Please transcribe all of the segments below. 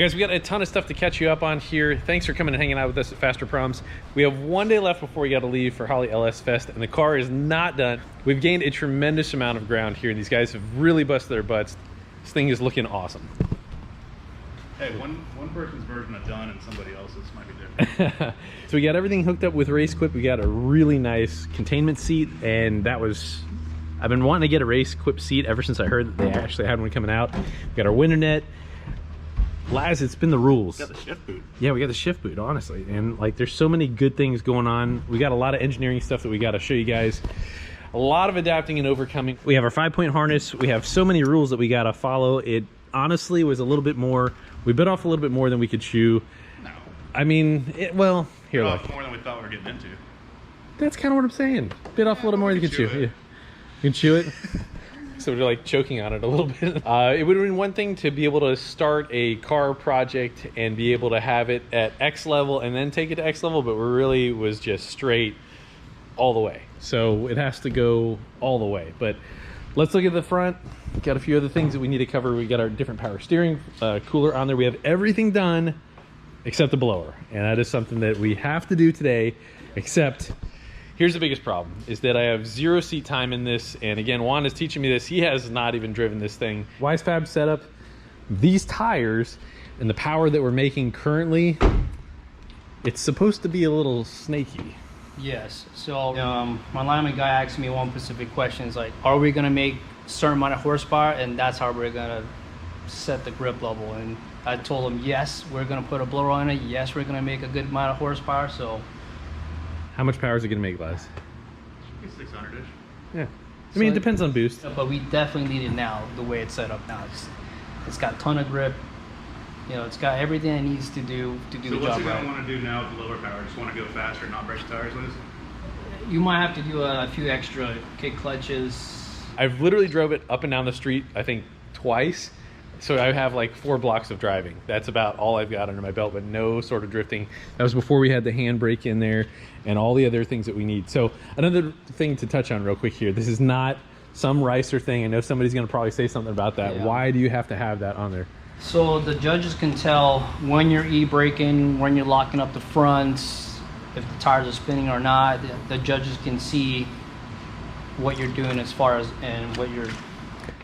guys, we got a ton of stuff to catch you up on here. Thanks for coming and hanging out with us at Fasterproms. We have one day left before we got to leave for Holly LS Fest, and the car is not done. We've gained a tremendous amount of ground here, and these guys have really busted their butts. This thing is looking awesome. Hey, one person's version of done and somebody else's might be different. So we got everything hooked up with race equip. We got a really nice containment seat, and that was, I've been wanting to get a race equip seat ever since I heard that they actually had one coming out. We got our winter net. Laz, it's been the rules. We got the shift boot. Yeah, we got the shift boot, honestly. And like, there's so many good things going on. We got a lot of engineering stuff that we got to show you guys. A lot of adapting and overcoming. We have our 5-point harness. We have so many rules that we got to follow. It honestly was a little bit more, we bit off a little bit more than we could chew. No. I mean, well, here, look. More than we thought we were getting into. That's kind of what I'm saying. Bit off a little more than you could chew. Yeah. You can chew it. So we're like choking on it a little bit. It would have been one thing to be able to start a car project and be able to have it at X level and then take it to X level, but we really was just straight all the way. So it has to go all the way. But let's look at the front. We've got a few other things that we need to cover. We got our different power steering cooler on there. We have everything done except the blower. And that is something that we have to do today, except here's the biggest problem, is that I have 0 seat time in this. And again, Juan is teaching me this. He has not even driven this thing. WiseFab setup, these tires and the power that we're making currently, it's supposed to be a little snaky. Yes. So my lineman guy asked me one specific question. It's like, are we going to make a certain amount of horsepower? And that's how we're going to set the grip level. And I told him, yes, we're going to put a blower on it. Yes, we're going to make a good amount of horsepower. So how much power is it going to make, Laz? 600-ish. Yeah. I mean, it depends on boost. But we definitely need it now, the way it's set up now. It's got a ton of grip. You know, it's got everything it needs to do the job right. So what's it going to want to do now with the lower power? Just want to go faster and not break the tires loose? You might have to do a few extra kick clutches. I've literally drove it up and down the street, I think, twice. So I have like 4 blocks of driving. That's about all I've got under my belt, but no sort of drifting. That was before we had the handbrake in there and all the other things that we need. So another thing to touch on real quick here. This is not some ricer thing. I know somebody's going to probably say something about that. Yeah. Why do you have to have that on there? So the judges can tell when you're e-braking, when you're locking up the fronts, if the tires are spinning or not. The judges can see what you're doing as far as and what you're.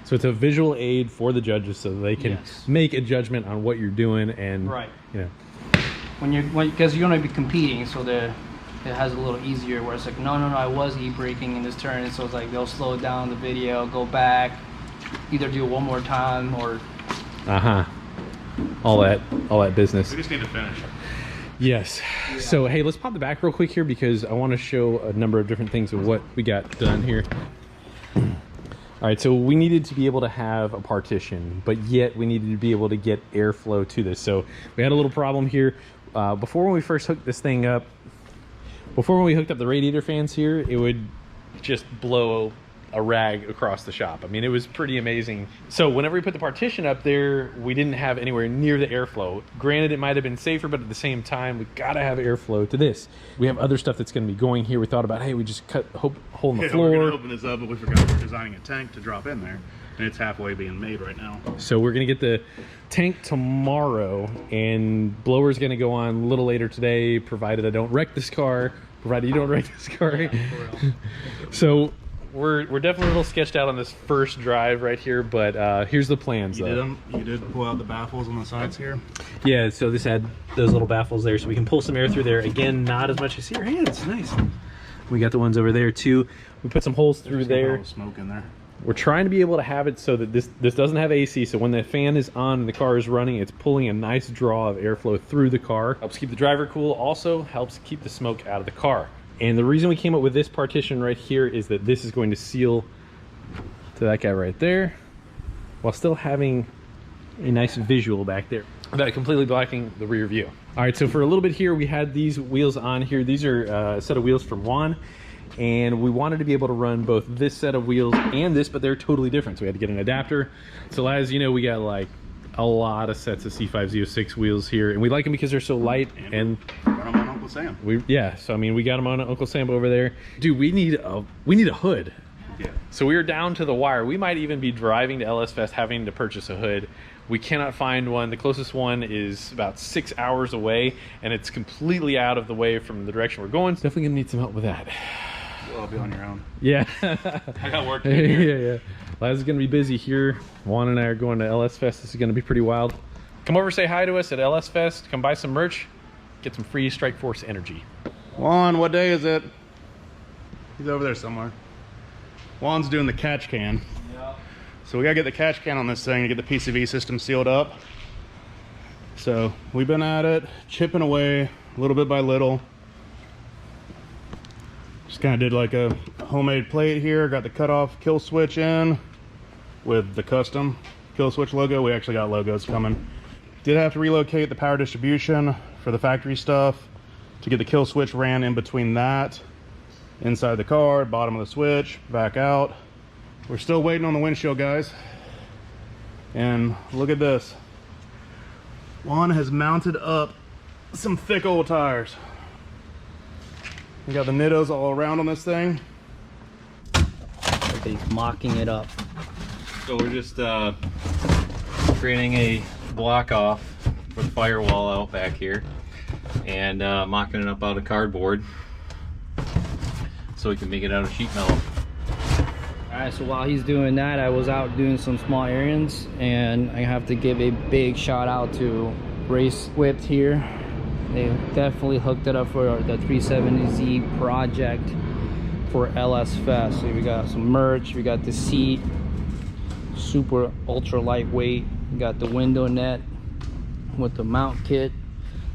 So it's a visual aid for the judges so they can make a judgment on what you're doing and right. You know. Because you're going to be competing, so it has a little easier where it's like, no, I was e-braking in this turn. And so it's like they'll slow down the video, go back, either do it one more time or. All that business. We just need to finish. Yes. Yeah. So hey, let's pop the back real quick here because I want to show a number of different things of what we got done here. All right, so we needed to be able to have a partition, but yet we needed to be able to get airflow to this. So we had a little problem here. Before when we first hooked this thing up, when we hooked up the radiator fans here, it would just blow a rag across the shop. I mean, it was pretty amazing. So whenever we put the partition up there, we didn't have anywhere near the airflow. Granted, it might have been safer, but at the same time, we gotta have airflow to this. We have other stuff that's gonna be going here. We thought about, hey, we just cut a hole in the floor. We're gonna open this up, but we forgot we're designing a tank to drop in there, and it's halfway being made right now. So we're gonna get the tank tomorrow, and blower's gonna go on a little later today, provided I don't wreck this car, provided you don't wreck this car. Yeah, for real. So we're definitely a little sketched out on this first drive right here, but here's the plans. You did pull out the baffles on the sides here? Yeah, so this had those little baffles there, so we can pull some air through there. Again, not as much as your hands. Nice. We got the ones over there too. We put some holes through there. Smoke in there. We're trying to be able to have it so that this doesn't have AC, so when the fan is on and the car is running, it's pulling a nice draw of airflow through the car. Helps keep the driver cool, also helps keep the smoke out of the car. And the reason we came up with this partition right here is that this is going to seal to that guy right there while still having a nice visual back there without completely blocking the rear view. All right, so for a little bit here, we had these wheels on here. These are a set of wheels from Juan, and we wanted to be able to run both this set of wheels and this, but they're totally different. So we had to get an adapter. So as you know, we got like a lot of sets of C506 wheels here, and we like them because they're so light and run them on Uncle Sam. Yeah, so I mean, we got them on Uncle Sam over there. Dude, we need a hood. Yeah. So we are down to the wire. We might even be driving to LS Fest having to purchase a hood. We cannot find one. The closest one is about 6 hours away, and it's completely out of the way from the direction we're going. Definitely gonna need some help with that. Well, I'll be on your own. Yeah. I got work to do here. Yeah. Laz is gonna be busy here. Juan and I are going to LS Fest. This is gonna be pretty wild. Come over, say hi to us at LS Fest. Come buy some merch. Get some free Strike Force energy. Juan, what day is it? He's over there somewhere. Juan's doing the catch can. Yeah. So we gotta get the catch can on this thing to get the PCV system sealed up. So we've been at it, chipping away little bit by little. Just kind of did like a homemade plate here. Got the cutoff kill switch in with the custom kill switch logo. We actually got logos coming. Did have to relocate the power distribution for the factory stuff to get the kill switch ran in between that. Inside the car, bottom of the switch, back out. We're still waiting on the windshield, guys. And look at this. Juan has mounted up some thick old tires. We got the nittos all around on this thing. He's mocking it up. So we're just creating a block off for the firewall out back here and mocking it up out of cardboard so we can make it out of sheet metal. Alright, so while he's doing that, I was out doing some small errands, and I have to give a big shout out to Race Whipped here. They definitely hooked it up for the 370Z project for LS Fest. So we got some merch, we got the seat, super ultra lightweight, we got the window net with the mount kit,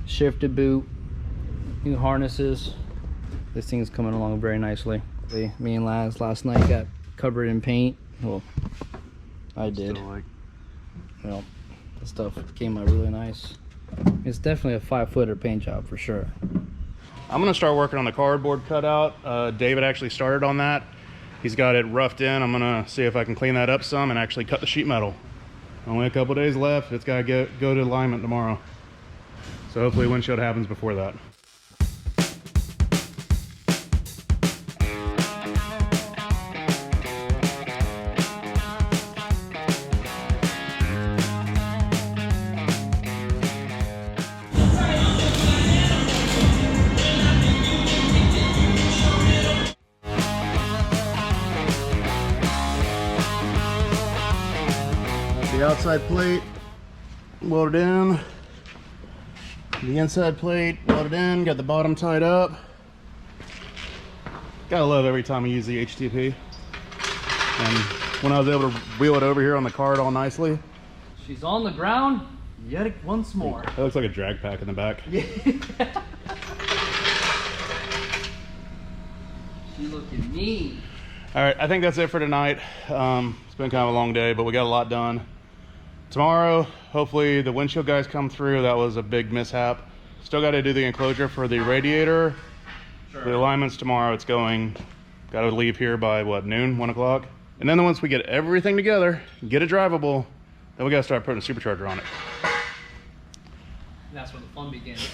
shifter boot, new harnesses. This thing is coming along very nicely. Me and Laz last night got covered in paint. Well, I did. Well, the stuff came out really nice. It's definitely a 5-footer paint job for sure. I'm gonna start working on the cardboard cutout. David actually started on that. He's got it roughed in. I'm gonna see if I can clean that up some and actually cut the sheet metal. Only a couple days left. It's gotta go to alignment tomorrow. So hopefully windshield happens before that. The outside plate welded in, the inside plate welded in, got the bottom tied up. Gotta love every time I use the HTP. And when I was able to wheel it over here on the cart all nicely. She's on the ground yet once more. That looks like a drag pack in the back. Yeah. She looking mean. All right, I think that's it for tonight. It's been kind of a long day, but we got a lot done. Tomorrow, hopefully the windshield guys come through. That was a big mishap. Still got to do the enclosure for the radiator. Sure. The alignments tomorrow, it's going, got to leave here by what, noon, 1 o'clock? And then once we get everything together, get it drivable, then we got to start putting a supercharger on it. And that's where the fun begins.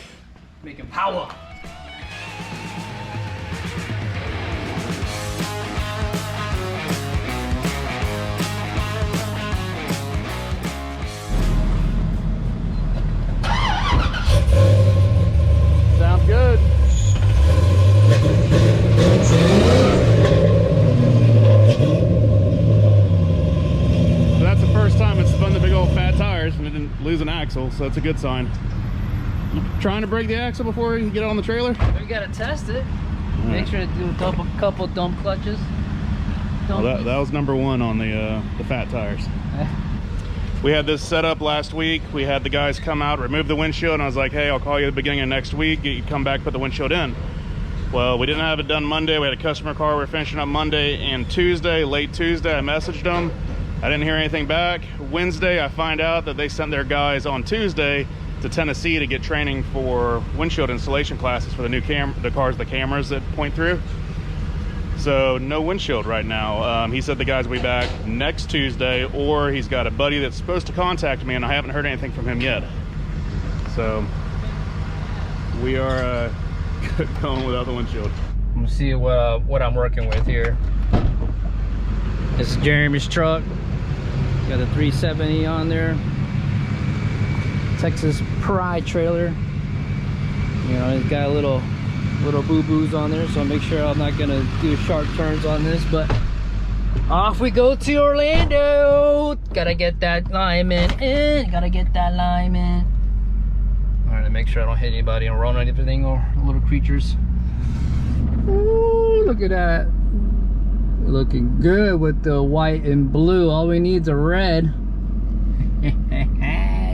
Making power. Sounds good. So that's the first time it's spun the big old fat tires and it didn't lose an axle, so that's a good sign. You trying to break the axle before you get it on the trailer? We gotta test it. Make sure to do a couple dump clutches. Well, that was number one on the fat tires. We had this set up last week. We had the guys come out, remove the windshield, and I was like, hey, I'll call you at the beginning of next week. You come back, put the windshield in. Well, we didn't have it done Monday. We had a customer car. We were finishing up Monday and Tuesday, late Tuesday. I messaged them. I didn't hear anything back. Wednesday, I find out that they sent their guys on Tuesday to Tennessee to get training for windshield installation classes for the new the cameras that point through. So no windshield right now. He said the guys will be back next Tuesday, or he's got a buddy that's supposed to contact me, and I haven't heard anything from him yet. So we are going without the windshield. I'm gonna see what I'm working with here. It's Jeremy's truck. Got a 370 on there. Texas Pride trailer. You know, it's got a little boo-boos on there, so make sure I'm not gonna do sharp turns on this, but off we go to Orlando. Gotta get that alignment in. Gotta get that alignment. All right, to make sure I don't hit anybody and run anything or little creatures. Ooh, look at that. Looking good with the white and blue. All we need is a red.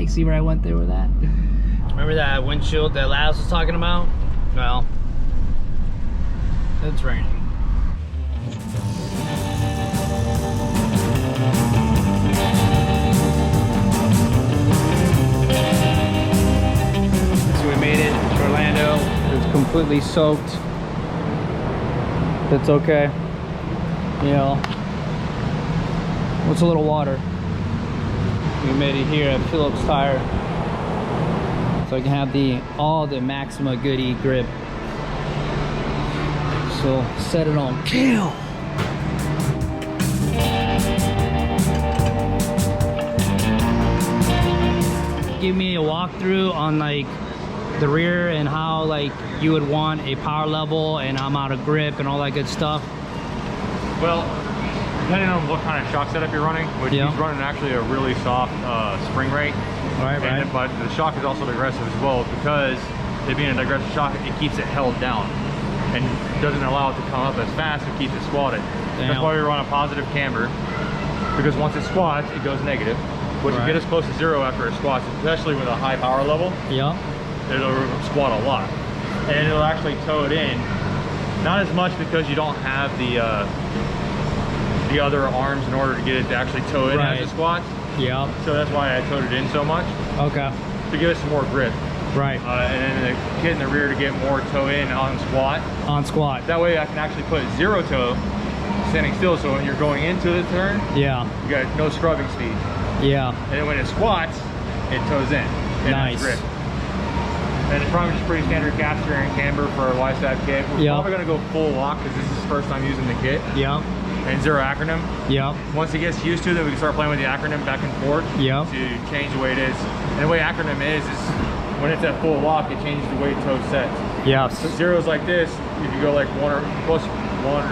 See where I went there with that? Remember that windshield that Laz was talking about? Well, it's raining. So we made it to Orlando. It's completely soaked. That's okay. You know, what's a little water? We made it here at Phillips Tire, so I can have all the Maxima Goody grip. So set it on kill. Give me a walkthrough on like the rear and how like you would want a power level and amount of grip and all that good stuff. Well, depending on what kind of shock setup you're running, which he's running actually a really soft spring rate. Right. But the shock is also digressive as well, because it being a digressive shock, it keeps it held down and doesn't allow it to come up as fast. It keeps it squatted. Damn. That's why we run a positive camber, because once it squats, it goes negative, which will get us close to zero after it squats, especially with a high power level. Yeah. It'll squat a lot, and it'll actually tow it in. Not as much because you don't have the other arms in order to get it to actually tow in as it squats. Yeah. So that's why I towed it in so much. Okay. To give it some more grip. Right. And then the kit in the rear to get more tow in on squat. On squat. That way I can actually put zero toe standing still, so when you're going into the turn, you got no scrubbing speed. Yeah. And then when it squats, it tows in. And has grip. And it's probably just pretty standard caster and camber for our YSAB kit. We're probably going to go full lock because this is the first time using the kit. Yeah. And zero acronym. Yeah. Once it gets used to it, then we can start playing with the acronym back and forth. Yeah. To change the way it is. And the way acronym is when it's at full lock, it changes the way toe sets. Yeah. So zeros like this, if you go like one or plus one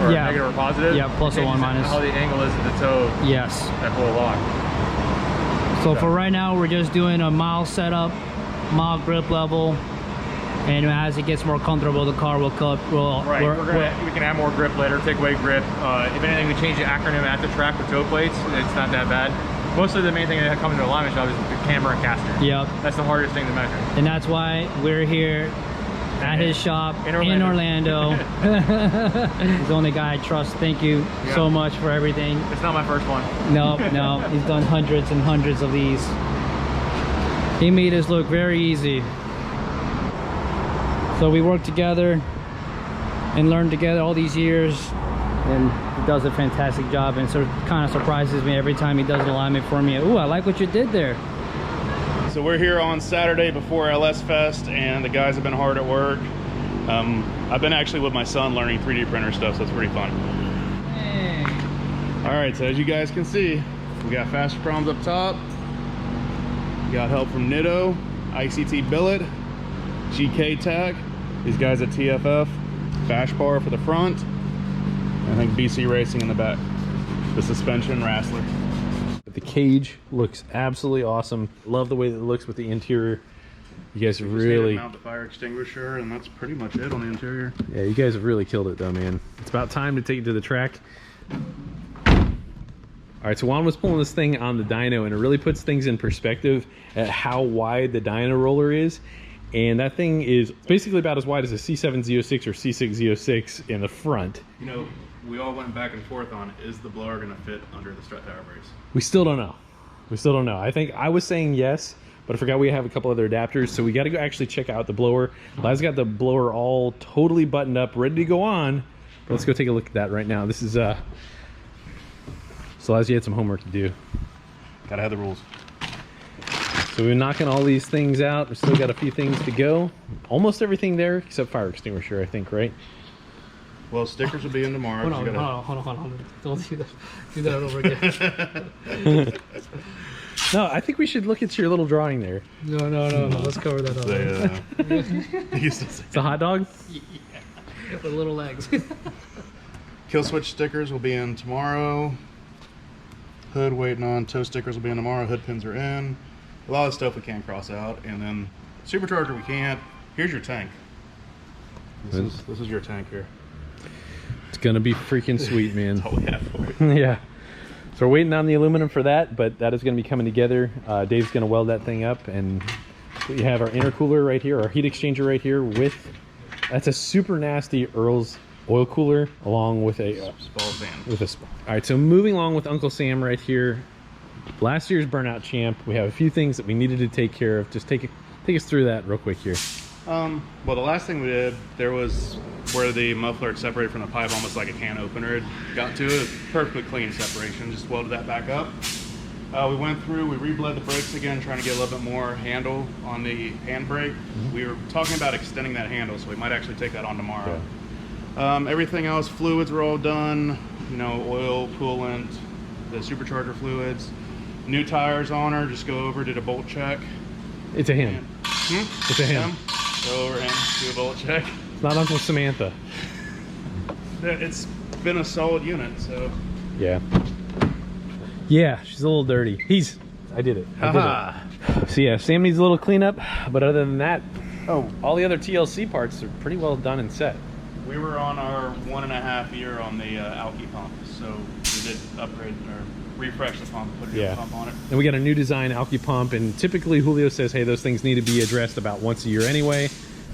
or negative or positive. Yeah, plus or one minus. How the angle is of the toe. Yes. At full lock. So for right now, we're just doing a mild setup. Mild grip level, and as it gets more comfortable, the car will cut. We can add more grip later, take away grip. If anything, we change the acronym at the track with toe plates. It's not that bad. Mostly the main thing that comes into alignment shop is the camber and caster. Yep. That's the hardest thing to measure. And that's why we're here at his shop in Orlando. He's the only guy I trust. Thank you so much for everything. It's not my first one. No, he's done hundreds and hundreds of these. He made us look very easy. So we worked together and learned together all these years, and he does a fantastic job, and so it kind of surprises me every time he does an alignment for me. Ooh, I like what you did there. So we're here on Saturday before LS Fest, and the guys have been hard at work. I've been actually with my son learning 3D printer stuff, so it's pretty fun. Hey. All right, so as you guys can see, we got Fasterproms up top. Got help from Nitto, ICT Billet, GK Tack, these guys at TFF, Bash Bar for the front, I think BC Racing in the back. The suspension Wrestler. The cage looks absolutely awesome. Love the way that it looks with the interior. You guys have really mount the fire extinguisher, and that's pretty much it on the interior. Yeah, you guys have really killed it though, man. It's about time to take it to the track. All right, so Juan was pulling this thing on the dyno, and it really puts things in perspective at how wide the dyno roller is. And that thing is basically about as wide as a C7Z06 or C6Z06 in the front. You know, we all went back and forth on, is the blower going to fit under the strut tower brace? We still don't know. I think I was saying yes, but I forgot we have a couple other adapters, so we got to go actually check out the blower. Laz got the blower all totally buttoned up, ready to go on. But let's go take a look at that right now. This is so Laz, you had some homework to do. Gotta have the rules. So we're knocking all these things out. We still got a few things to go. Almost everything there except fire extinguisher, I think, right? Well, stickers will be in tomorrow. Hold on. Don't do that. Do that over again. No, I think we should look at your little drawing there. No. Let's cover that up. It's a hot dog? Yeah. With little legs. Kill switch stickers will be in tomorrow. Hood waiting on. Toe stickers will be in tomorrow. Hood pins are in. A lot of stuff we can't cross out. And then supercharger we can't. Here's your tank. This is your tank here. It's gonna be freaking sweet, man. That's all we have for it. Yeah. So we're waiting on the aluminum for that, but that is gonna be coming together. Dave's gonna weld that thing up, and we have our intercooler right here, our heat exchanger right here with, that's a super nasty Earl's oil cooler along with a Spall fan. All right, so moving along with Uncle Sam right here. Last year's burnout champ. We have a few things that we needed to take care of. Just take us through that real quick here. Well, the last thing we did, there was where the muffler had separated from the pipe, almost like a can opener. It got to it, perfectly clean separation. Just welded that back up. We went through, we rebled the brakes again, trying to get a little bit more handle on the handbrake. We were talking about extending that handle, so we might actually take that on tomorrow. Okay. Everything else, fluids were all done. You know, oil, coolant, the supercharger fluids. New tires on her, just go over, did a bolt check. It's a him. It's a him. Go over and do a bolt check. It's not Uncle Samantha. It's been a solid unit, so. Yeah. Yeah, she's a little dirty. I did it. So yeah, Sam needs a little cleanup, but other than that, all the other TLC parts are pretty well done and set. We were on our 1.5 year on the alky pump, so we did upgrade or refresh the pump, put a new pump on it. And we got a new design alky pump, and typically Julio says, hey, those things need to be addressed about once a year anyway.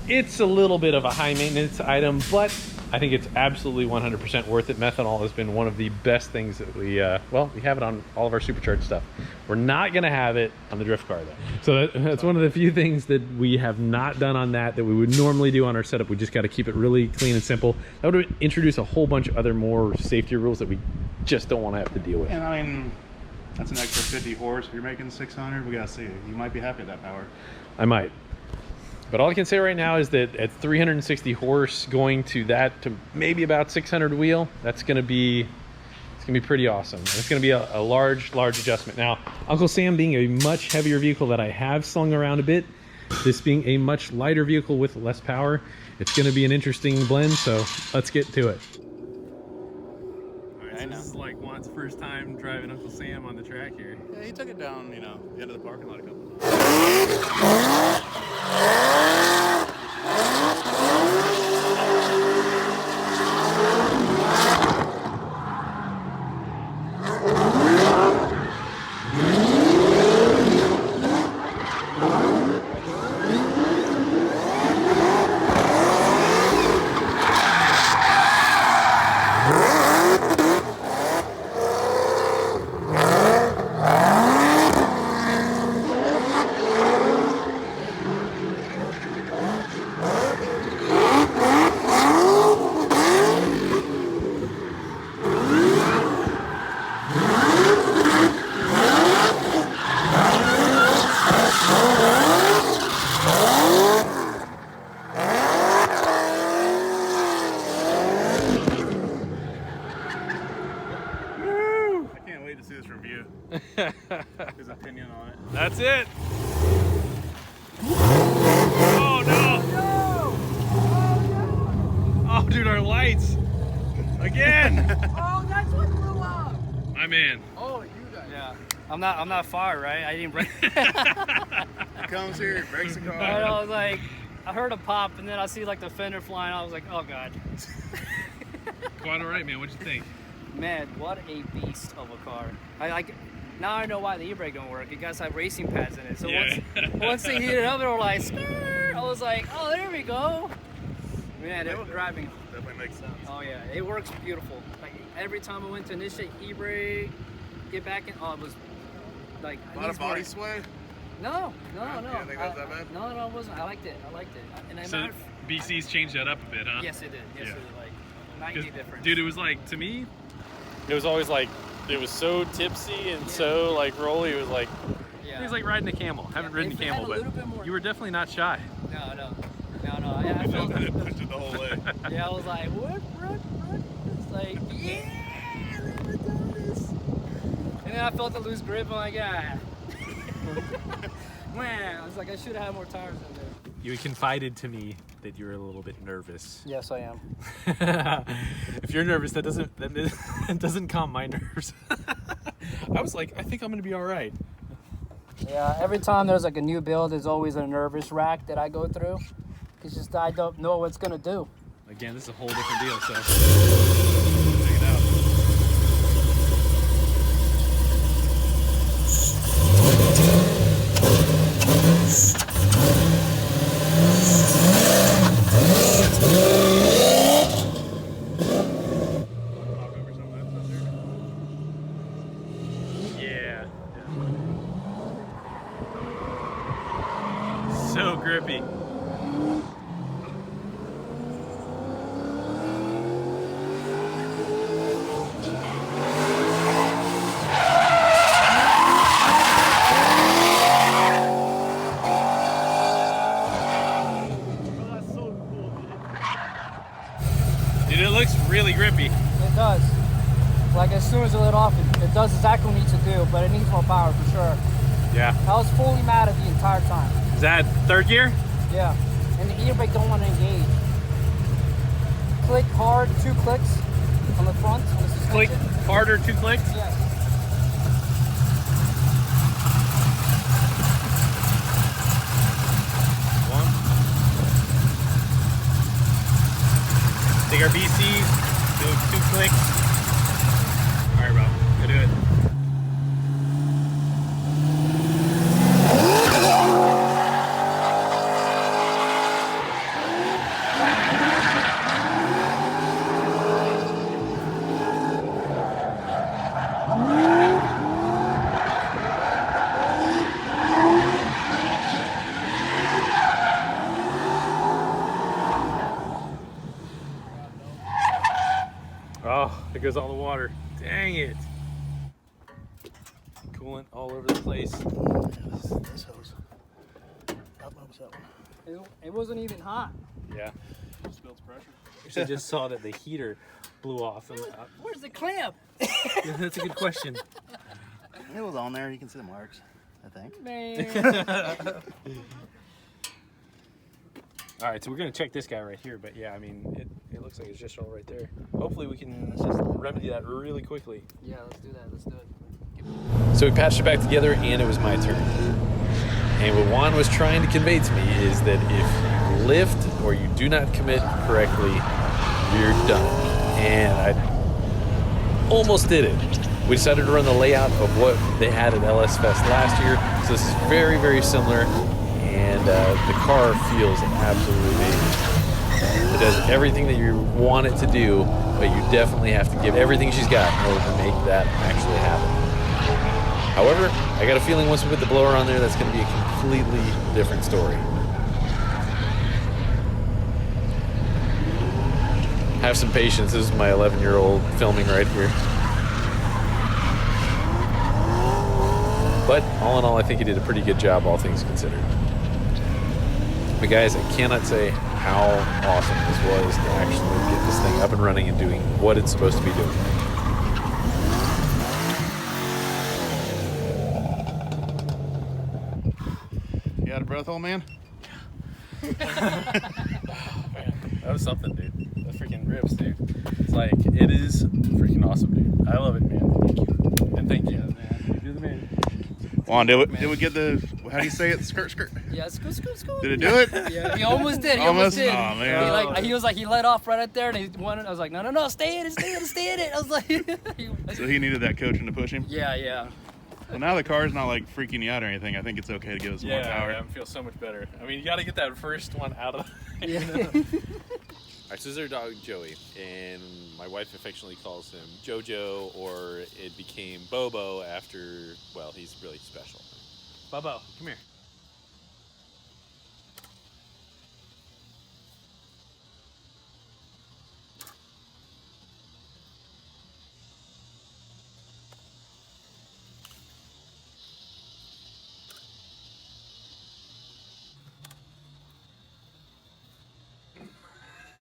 It's a little bit of a high maintenance item, but I think it's absolutely 100% worth it. Methanol has been one of the best things that we have it on all of our supercharged stuff. We're not gonna have it on the drift car though. So that's one of the few things that we have not done on that we would normally do on our setup. We just gotta keep it really clean and simple. That would introduce a whole bunch of other more safety rules that we just don't wanna have to deal with. And I mean, that's an extra 50 horse. If you're making 600, we gotta see it. You might be happy with that power. I might. But all I can say right now is that at 360 horse, going to that to maybe about 600 wheel, it's gonna be pretty awesome. And it's gonna be a large adjustment. Now, Uncle Sam being a much heavier vehicle that I have slung around a bit, this being a much lighter vehicle with less power, it's gonna be an interesting blend. So let's get to it. All right, so this is like Juan's first time driving Uncle Sam on the track here. Yeah, he took it down, you know, the end of the parking lot a couple of times. His opinion on it. That's it. Oh no! Oh dude, our lights again. Oh, that's what blew up. My man. Oh, you guys. Yeah. I'm not far, right? I didn't break. He comes here, he breaks the car. I was like, I heard a pop, and then I see like the fender flying. I was like, oh god. Quite all right, man. What'd you think? Man, what a beast of a car. Now I know why the e-brake don't work. It got some racing pads in it. So yeah. once they heated up, they were like, Skrr! I was like, oh, there we go. Man, they were driving. Definitely makes sense. Oh yeah, it works beautiful. Like every time I went to initiate e-brake, get back in, it was like a lot of body sway? No. You don't think that was that bad? No, it wasn't. I liked it. And So BC's changed that up a bit, huh? Yes, it did. Yes, it did. Like 90 difference. Dude, it was like, to me, it was always like, it was so tipsy and so like rolly. It was like, it was like riding a camel. Haven't ridden a camel, but you were definitely not shy. No. I felt it the whole way. Yeah, I was like, what? like, yeah, let me do this. And then I felt the loose grip. I'm like, ah. Man, I was like, I should have had more tires in there. You confided to me that you're a little bit nervous. Yes, I am. If you're nervous, that doesn't calm my nerves. I was like, I think I'm gonna be all right. Yeah, every time there's like a new build, there's always a nervous rack that I go through. It's just I don't know what it's gonna do. Again, this is a whole different deal, so. Check it out. Yeah. So grippy. Dude, it looks really grippy. It does. Like as soon as it lit off, it does exactly what it needs to do, but it needs more power for sure. Yeah. I was fully mad at the entire time. Is that third gear? Yeah. And the gear brake don't want to engage. Click hard, 2 clicks on the front. On the suspension. Click harder, 2 clicks? Yes. One. Take our BCs, do 2 clicks. All right, bro, go do it. Oh, there goes all the water. Dang it. Coolant all over the place. This hose. It wasn't even hot. Yeah. Just builds pressure. Actually, just saw that the heater blew off. Where's the clamp? Yeah, that's a good question. It was on there. You can see the marks, I think. Man. All right, so we're gonna check this guy right here, but yeah, I mean, it looks like it's just all right there. Hopefully we can just remedy that really quickly. Yeah, let's do that. Let's do it. So we patched it back together, and it was my turn. And what Juan was trying to convey to me is that if you lift or you do not commit correctly, you're done. And I almost did it. We decided to run the layout of what they had at LS Fest last year, so this is very, very similar. And the car feels absolutely amazing. It does everything that you want it to do, but you definitely have to give everything she's got in order to make that actually happen. However, I got a feeling once we put the blower on there, that's going to be a completely different story. Have some patience. This is my 11-year-old filming right here. But all in all, I think he did a pretty good job, all things considered. But guys, I cannot say how awesome this was to actually get this thing up and running and doing what it's supposed to be doing. You out of breath, old man? That was something, dude. That freaking rips, dude. It's like, it is freaking awesome, dude. I love it, man. Thank you. And thank you. Man. You're the man. Juan, did we get the, how do you say it, skirt? Yeah, scoot. Did it do it? Yeah, he almost did. He Almost? almost did. Oh, man. He was like, he let off right at there, and he wanted. I was like, no, stay in it. I was like, So he needed that coaching to push him? yeah. Well, now the car's not like freaking you out or anything. I think it's okay to give us more power. Yeah, I feel so much better. I mean, you got to get that first one out of the Yeah. All right, so this is our dog, Joey, and my wife affectionately calls him Jojo, or it became Bobo after, well, he's really special. Bobo, come here.